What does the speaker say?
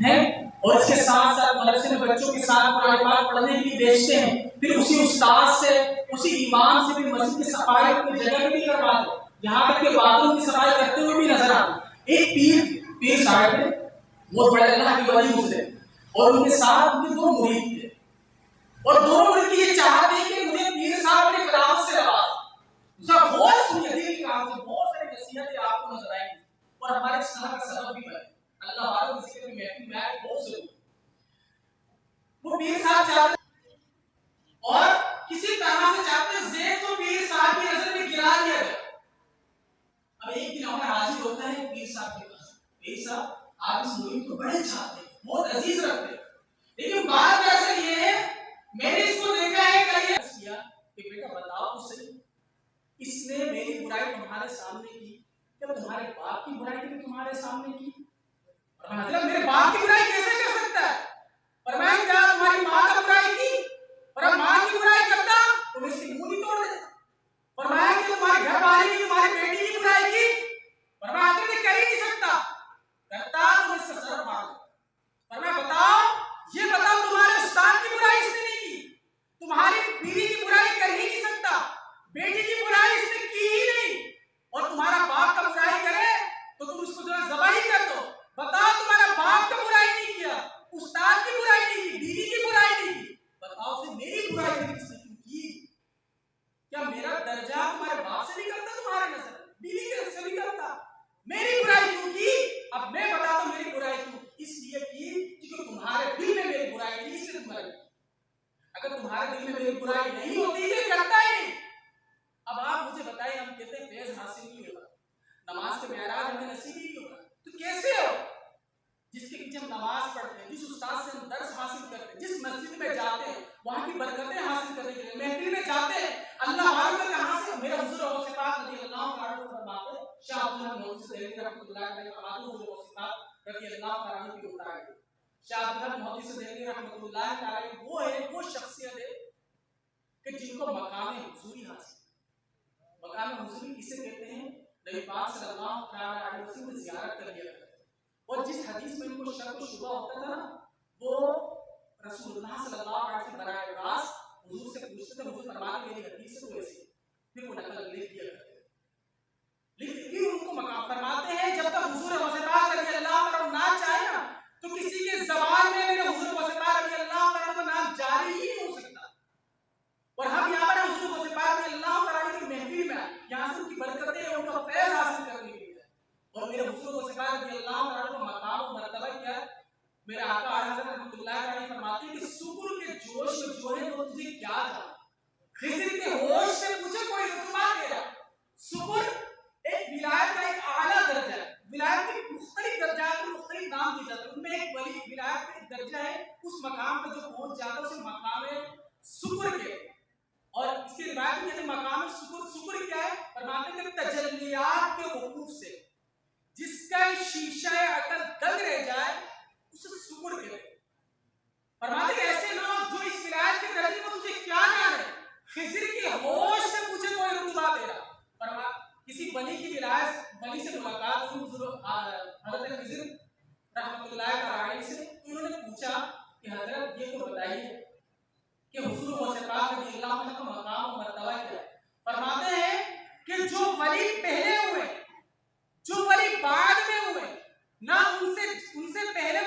हैं और इसके साथ साथ मदरसे में बच्चों के साथ कुरान पाक पढ़ने के लिए भेजते हैं, फिर उसी उस्ताद से, उसी इमाम से भी मस्जिद की सफाई अपनी जगह भी करवाते, यहाँ तक कि बाथरूम की सफाई करते हुए भी नजर आते। एक पीर साहब थे, बहुत बड़े अल्लाह के वली गुजरे, और उनके साथ उनके दो मुरीद थे, और दोनों मुरीद ये चाहते कि मुझे पीर साहब ने कलाम से नवाज़े। उसका बहुत सुनिए, दिल की काम से बहुत सारी नसीहतें आपको नजर आएंगी और हमारे इस्लाह का सबब भी बने। अल्लाह वालों की जिक्र में महफिल में आए बहुत जरूरी। वो पीर साहब चाहते और किसी तरह से चाहते ज़ैद को पीर साहब की नजर में गिरा दिया गया। अब एक दिन हमारा हाजिर होता है पीर साहब के पास, पीर साहब आप इस मुरीद को बड़े चाहते हैं, बहुत अजीज रखते हैं, लेकिन बात ऐसा ये है मैंने इसको देखा है कहीं किया कि बेटा बताओ तो सही, इसने मेरी बुराई तुम्हारे सामने की, क्या तुम्हारे बाप की बुराई भी तुम्हारे सामने की? मतलब मेरे बाप की बुराई कैसे कर सकता है? फरमाया क्या तुम्हारी माँ का बुराई की? और माँ की बुराई करता तो मैं इसकी मुंह नहीं तोड़ देता। फरमाया कि तुम्हारे घर वाले की, तुम्हारी बेटी की बुराई की? फरमाया तो मैं कर ही नहीं सकता, करता तो इसका सर फाड़ दूं। फरमाया बताओ, ये बताओ तुम्हारे उस्ताद की बुराई इसने नहीं की, तुम्हारी बीवी की बुराई कर ही नहीं सकता, बेटी की बुराई इसने की ही नहीं, और तुम्हारा बाप का बुराई करे तो तुम उसको जो है ज़बह ही कर दो। बताओ तुम्हारा बाप का बुराई नहीं किया, उस्ताद की बुराई नहीं की, बीवी की बुराई नहीं की, बताओ से मेरी बुराई किसने क्यों की? क्या मेरा दर्जा तुम्हारे बाप से नहीं करता, तुम्हारे नजर बीवी के से नहीं करता? मेरी बुराई क्यों की? अब मैं बता दूं मेरी बुराई क्यों? इसलिए की क्योंकि तुम्हारे दिल में मेरी बुराई थी, इसलिए तुम्हारी। अगर तुम्हारे दिल में मेरी बुराई नहीं होती ये करता ही नहीं। अब आप मुझे बताइए, हम कहते हैं फैज हासिल नहीं होगा, नमाज के मेराज हमें नसीब ही नहीं होगा, तो कैसे हो? जिसके पीछे हम नमाज पढ़ते हैं, जिस उस्ताद से हम दर्स हासिल करते हैं, जिस मस्जिद में जाते हैं वहां की बरकतें हासिल करने के लिए महफिल में जाते हैं, अल्लाह वालों का कहां से मेरा हुजूर और सिफात रजी अल्लाह ताला फरमाते हैं, शाह अब्दुल मोहम्मद से देवी रहमतुल्लाह अलैहि फरमाते हैं हुजूर और सिफात रजी अल्लाह ताला की उतार है। शाह अब्दुल मोहम्मद से देवी रहमतुल्लाह ताला वो है, वो शख्सियत है कि जिनको मकाम हुजूरी हासिल। मकाम हुजूरी किसे कहते हैं? नबी पाक सल्लल्लाहु अलैहि वसल्लम ने ज़ियारत कर लिया, और जिस हदीस में इनको शक व शुबा होता था ना, वो रसूलुल्लाह सल्लल्लाहु अलैहि वसल्लम बराह रास्त हुजूर से पूछते थे, हुजूर फरमाते मेरी हदीस से तो ऐसी, फिर वो नकल लिख दिया करते, लिख के उनको मकाम फरमाते हैं। जब तक हुजूर वज़ीफ़ा रज़ी अल्लाह ताला ना चाहे ना, तो किसी के ज़बान में मेरे हुजूर वज़ीफ़ा रज़ी अल्लाह ताला का नाम जारी ही नहीं हो सकता। और हम यहाँ पर हुजूर वज़ीफ़ा रज़ी अल्लाह ताला की महफिल में यहाँ से उनकी बरकतें, उनका फैज़ हासिल करने के लिए, और मेरे हुजूर वज़ीफ़ा रज़ी अल्लाह ताला का मकाम और मर्तबा क्या है? मेरे आका हज़रत रहमतुल्लाह अलैहि फरमाते हैं कि शुक्र के जोश में जो है वो तुझे क्या जाने, खिज़र के होश से मुझे कोई रुतबा दे रहा। शुक्र एक विलायत का एक आला दर्जा है, विलायत के मुख्तलिफ दर्जात को मुख्तलिफ नाम दिए जाते हैं, उनमें एक वली विलायत का एक दर्जा है, उस मकाम पर जो पहुंच जाता है उसे मकाम शुक्र के, और इसकी रिवायत में मकाम शुक्र, शुक्र क्या है? फरमाते हैं तजल्लियात के वकूफ से जिसका शीशा अकल दंग रह जाए उसे शुक्र कहते हैं। फरमाते ऐसे लोग जो इस विलायत के दर्जे में तुझे क्या जाने, खिज़र के होश से मुझे कोई रुतबा दे रहा। फरमा किसी वली की विलायत, वली से मुलाकात हुई हज़रत खिज़र रहमतुल्लाह अलैहि से, तो उन्होंने पूछा कि हज़रत ये तो बताइए कि हुजूर वज़ीफ़ा रज़ी अल्लाह ताला का मकाम और मर्तबा क्या है? फरमाते हैं कि जो वली पहले हुए, जो वली बाद में हुए ना, उनसे पहले